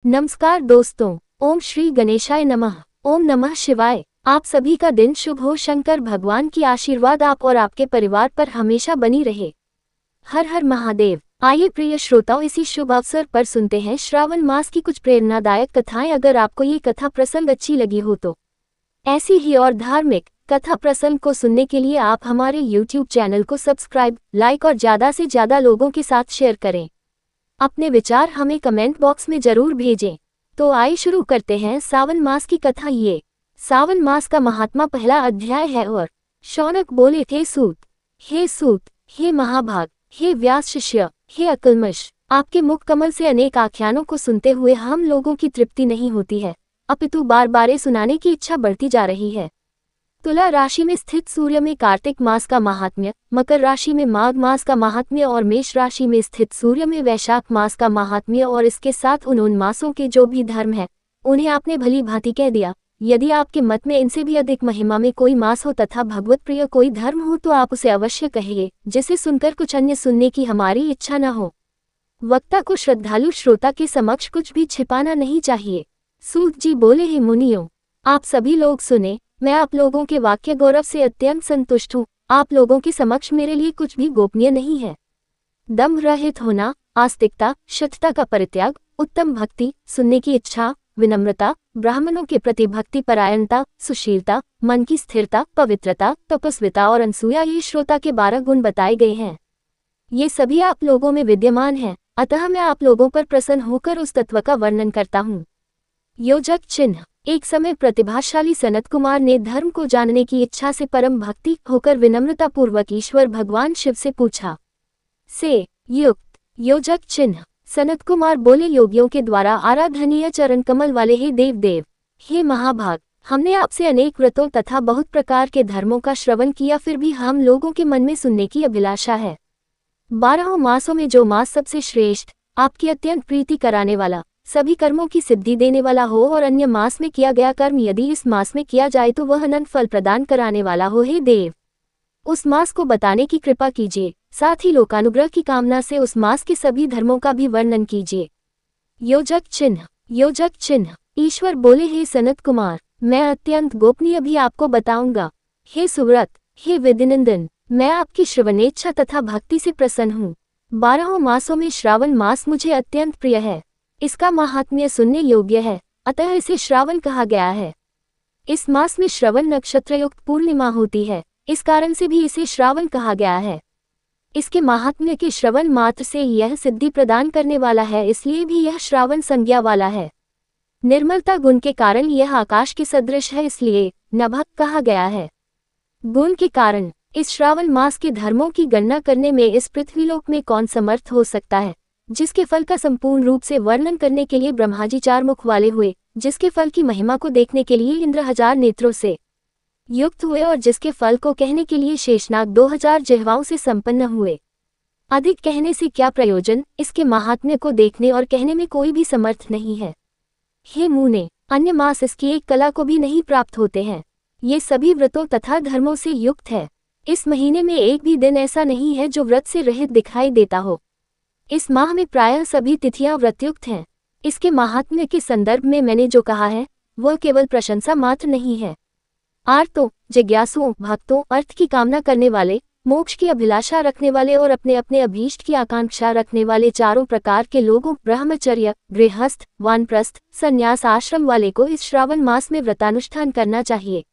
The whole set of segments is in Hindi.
नमस्कार दोस्तों, ओम श्री गणेशाय नमः। ओम नमः शिवाय। आप सभी का दिन शुभ हो। शंकर भगवान की आशीर्वाद आप और आपके परिवार पर हमेशा बनी रहे। हर हर महादेव। आइए प्रिय श्रोताओं, इसी शुभ अवसर पर सुनते हैं श्रावण मास की कुछ प्रेरणादायक कथाएं। अगर आपको ये कथा प्रसंग अच्छी लगी हो तो ऐसी ही और धार्मिक कथा प्रसंग को सुनने के लिए आप हमारे YouTube चैनल को सब्सक्राइब, लाइक और ज़्यादा से ज़्यादा लोगों के साथ शेयर करें। अपने विचार हमें कमेंट बॉक्स में जरूर भेजें। तो आइए शुरू करते हैं सावन मास की कथा। ये सावन मास का महात्मा पहला अध्याय है। और शौनक बोले, हे सूत, हे महाभाग, हे व्यास शिष्य, हे अकलमश, आपके मुख कमल से अनेक आख्यानों को सुनते हुए हम लोगों की तृप्ति नहीं होती है, अपितु बार बार सुनाने की इच्छा बढ़ती जा रही है। तुला राशि में स्थित सूर्य में कार्तिक मास का महात्म्य, मकर राशि में माघ मास का महात्म्य और मेष राशि में स्थित सूर्य में वैशाख मास का महात्म्य और इसके साथ उन मासों के जो भी धर्म है उन्हें आपने भली भांति कह दिया। यदि आपके मत में इनसे भी अधिक महिमा में कोई मास हो तथा भगवत प्रिय कोई धर्म हो तो आप उसे अवश्य कहिए, जिसे सुनकर कुछ अन्य सुनने की हमारी इच्छा न हो। वक्ता को श्रद्धालु श्रोता के समक्ष कुछ भी छिपाना नहीं चाहिए। सूत जी बोले, हे मुनियों, आप सभी लोग सुने। मैं आप लोगों के वाक्य गौरव से अत्यंत संतुष्ट हूँ। आप लोगों के समक्ष मेरे लिए कुछ भी गोपनीय नहीं है। दम्भ रहित होना, आस्तिकता, शठता का परित्याग, उत्तम भक्ति, सुनने की इच्छा, विनम्रता, ब्राह्मणों के प्रति भक्ति परायणता, सुशीलता, मन की स्थिरता, पवित्रता, तपस्विता और अनसूया, ये श्रोता के 12 गुण बताए गए हैं। ये सभी आप लोगों में विद्यमान हैं, अतः मैं आप लोगों पर प्रसन्न होकर उस तत्व का वर्णन करता हूँ। योजक चिन्ह। एक समय प्रतिभाशाली सनत कुमार ने धर्म को जानने की इच्छा से परम भक्ति होकर विनम्रता पूर्वक ईश्वर भगवान शिव से पूछा। से युक्त योजक चिन्ह। सनत कुमार बोले, योगियों के द्वारा आराधनीय चरण कमल वाले हे देव, हे महाभाग, हमने आपसे अनेक व्रतों तथा बहुत प्रकार के धर्मों का श्रवण किया, फिर भी हम लोगों के मन में सुनने की अभिलाषा है। 12 मासों में जो मास सबसे श्रेष्ठ, आपकी अत्यंत प्रीति कराने वाला, सभी कर्मों की सिद्धि देने वाला हो और अन्य मास में किया गया कर्म यदि इस मास में किया जाए तो वह अनंत फल प्रदान कराने वाला हो, हे देव, उस मास को बताने की कृपा कीजिए। साथ ही लोकानुग्रह की कामना से उस मास के सभी धर्मों का भी वर्णन कीजिए। योजक चिन्ह। योजक चिन्ह। ईश्वर बोले, हे सनत कुमार, मैं अत्यंत गोपनीय भी आपको बताऊंगा। हे सुव्रत, हे विधिनंदन, मैं आपकी श्रवणेच्छा तथा भक्ति से प्रसन्न हूँ। 12 मासों में श्रावण मास मुझे अत्यंत प्रिय है। इसका महात्म्य सुनने योग्य है, अतः इसे श्रावण कहा गया है। इस मास में श्रवण नक्षत्र युक्त पूर्णिमा होती है, इस कारण से भी इसे श्रावण कहा गया है। इसके महात्म्य के श्रवण मात्र से यह सिद्धि प्रदान करने वाला है, इसलिए भी यह श्रावण संज्ञा वाला है। निर्मलता गुण के कारण यह आकाश के सदृश है, इसलिए नभः कहा गया है। गुण के कारण इस श्रावण मास के धर्मों की गणना करने में इस पृथ्वीलोक में कौन समर्थ हो सकता है, जिसके फल का संपूर्ण रूप से वर्णन करने के लिए ब्रह्मा जी 4 मुख वाले हुए, जिसके फल की महिमा को देखने के लिए इंद्र 1000 नेत्रों से युक्त हुए और जिसके फल को कहने के लिए शेषनाग 2000 जिह्वाओं से संपन्न हुए। अधिक कहने से क्या प्रयोजन, इसके महात्म्य को देखने और कहने में कोई भी समर्थ नहीं है। हे मुने, अन्य मास इसकी एक कला को भी नहीं प्राप्त होते हैं। ये सभी व्रतों तथा धर्मों से युक्त है। इस महीने में एक भी दिन ऐसा नहीं है जो व्रत से रहित दिखाई देता हो। इस माह में प्रायः सभी तिथियां व्रतयुक्त हैं। इसके महात्म्य के संदर्भ में मैंने जो कहा है वह केवल प्रशंसा मात्र नहीं है। आर्तों, जिज्ञासुओं, भक्तों, अर्थ की कामना करने वाले, मोक्ष की अभिलाषा रखने वाले और अपने अपने अभीष्ट की आकांक्षा रखने वाले चारों प्रकार के लोगों, ब्रह्मचर्य, गृहस्थ, वानप्रस्थ, संन्यास आश्रम वाले को इस श्रावण मास में व्रतानुष्ठान करना चाहिए।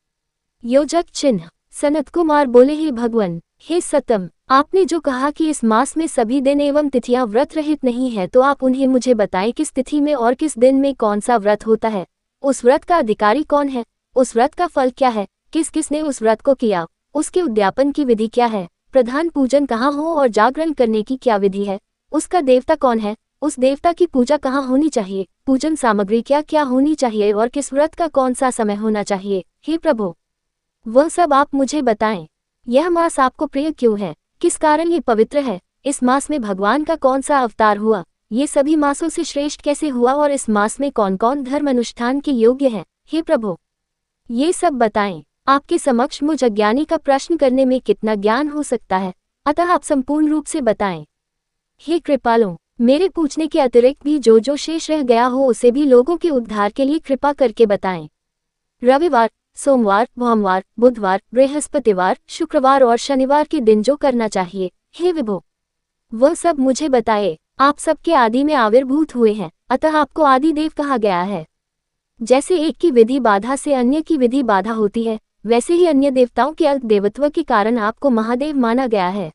योजक चिन्ह। सनत कुमार बोले, हे भगवन, हे सतम, आपने जो कहा कि इस मास में सभी दिन एवं तिथियां व्रत रहित नहीं है, तो आप उन्हें मुझे बताएं, किस तिथि में और किस दिन में कौन सा व्रत होता है, उस व्रत का अधिकारी कौन है, उस व्रत का फल क्या है, किस किसने उस व्रत को किया, उसके उद्यापन की विधि क्या है, प्रधान पूजन कहाँ हो और जागरण करने की क्या विधि है, उसका देवता कौन है, उस देवता की पूजा कहाँ होनी चाहिए, पूजन सामग्री क्या क्या होनी चाहिए और किस व्रत का कौन सा समय होना चाहिए। हे प्रभु, वह सब आप मुझे बताएं। यह मास आपको प्रिय क्यों है, किस कारण ये पवित्र है, इस मास में भगवान का कौन सा अवतार हुआ, ये सभी मासों से श्रेष्ठ कैसे हुआ और इस मास में कौन कौन धर्म अनुष्ठान के योग्य है। हे प्रभु, ये सब बताएं। आपके समक्ष मुझ अज्ञानी का प्रश्न करने में कितना ज्ञान हो सकता है, अतः आप संपूर्ण रूप से बताएं। हे कृपालो, मेरे पूछने के अतिरिक्त भी जो जो शेष रह गया हो उसे भी लोगों के उद्धार के लिए कृपा करके बताएं। रविवार, सोमवार, भानुवार, बुधवार, बृहस्पतिवार, शुक्रवार और शनिवार के दिन जो करना चाहिए, हे विभो, वह सब मुझे बताए। आप सबके आदि में आविर्भूत हुए हैं, अतः आपको आदि देव कहा गया है। जैसे एक की विधि बाधा से अन्य की विधि बाधा होती है, वैसे ही अन्य देवताओं के अल्प देवत्व के कारण आपको महादेव माना गया है।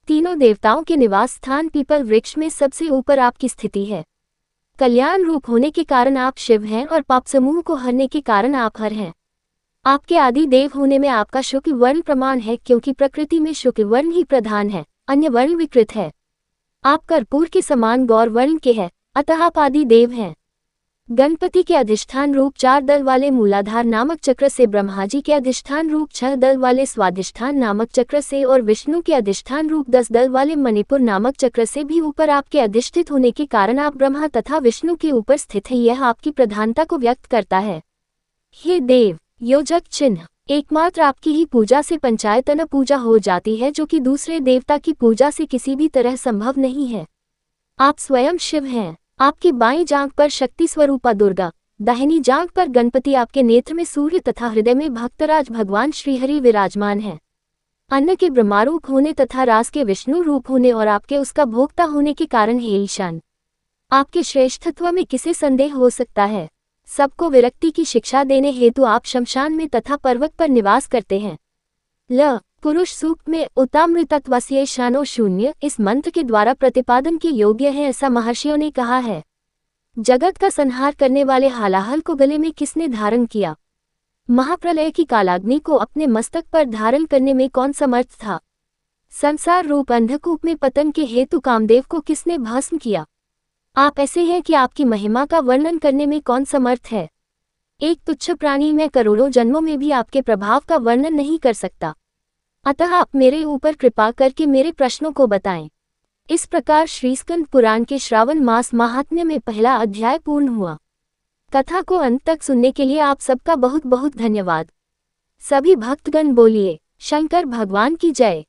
तीनों देवताओं के निवास स्थान पीपल वृक्ष में सबसे ऊपर आपकी स्थिति है। कल्याण रूप होने के कारण आप शिव हैं और पाप समूह को हरने के कारण आप हर हैं। आपके आदि देव होने में आपका शुक्ल वर्ण प्रमाण है, क्योंकि प्रकृति में शुक्ल वर्ण ही प्रधान है, अन्य वर्ण विकृत है। आप कर्पूर के समान गौर वर्ण के हैं, अतः आप आदि देव हैं। गणपति के अधिष्ठान रूप 4 दल वाले मूलाधार नामक चक्र से, ब्रह्मा जी के अधिष्ठान रूप 6 दल वाले स्वाधिष्ठान नामक चक्र से और विष्णु के अधिष्ठान रूप 10 दल वाले मणिपुर नामक चक्र से भी ऊपर आपके अधिष्ठित होने के कारण आप ब्रह्मा तथा विष्णु के ऊपर स्थित हैं। यह आपकी प्रधानता को व्यक्त करता है। हे देव, योजक चिन्ह, एकमात्र आपकी ही पूजा से पंचायतन पूजा हो जाती है, जो कि दूसरे देवता की पूजा से किसी भी तरह संभव नहीं है। आप स्वयं शिव हैं। आपकी बाईं जांघ पर शक्ति स्वरूपा दुर्गा, दाहिनी जांघ पर गणपति, आपके नेत्र में सूर्य तथा हृदय में भक्तराज भगवान श्रीहरि विराजमान हैं। अन्न के ब्रह्मारूप होने तथा रास के विष्णु रूप होने और आपके उसका भोक्ता होने के कारण हे ईशान, आपके श्रेष्ठत्व में किसे संदेह हो सकता है। सबको विरक्ति की शिक्षा देने हेतु आप शमशान में तथा पर्वत पर निवास करते हैं। ल पुरुष सूक्त में उतामृतत्वस्य शानो शून्य इस मंत्र के द्वारा प्रतिपादन के योग्य है, ऐसा महर्षियों ने कहा है। जगत का संहार करने वाले हालाहल को गले में किसने धारण किया? महाप्रलय की कालाग्नि को अपने मस्तक पर धारण करने में कौन समर्थ था? संसार रूप अंधकूप में पतन के हेतु कामदेव को किसने भस्म किया? आप ऐसे हैं कि आपकी महिमा का वर्णन करने में कौन समर्थ है? एक तुच्छ प्राणी मैं करोड़ों जन्मों में भी आपके प्रभाव का वर्णन नहीं कर सकता, अतः आप मेरे ऊपर कृपा करके मेरे प्रश्नों को बताएं। इस प्रकार श्रीस्कंद पुराण के श्रावण मास महात्म्य में पहला अध्याय पूर्ण हुआ। कथा को अंत तक सुनने के लिए आप सबका बहुत बहुत धन्यवाद। सभी भक्तगण बोलिए शंकर भगवान की जय।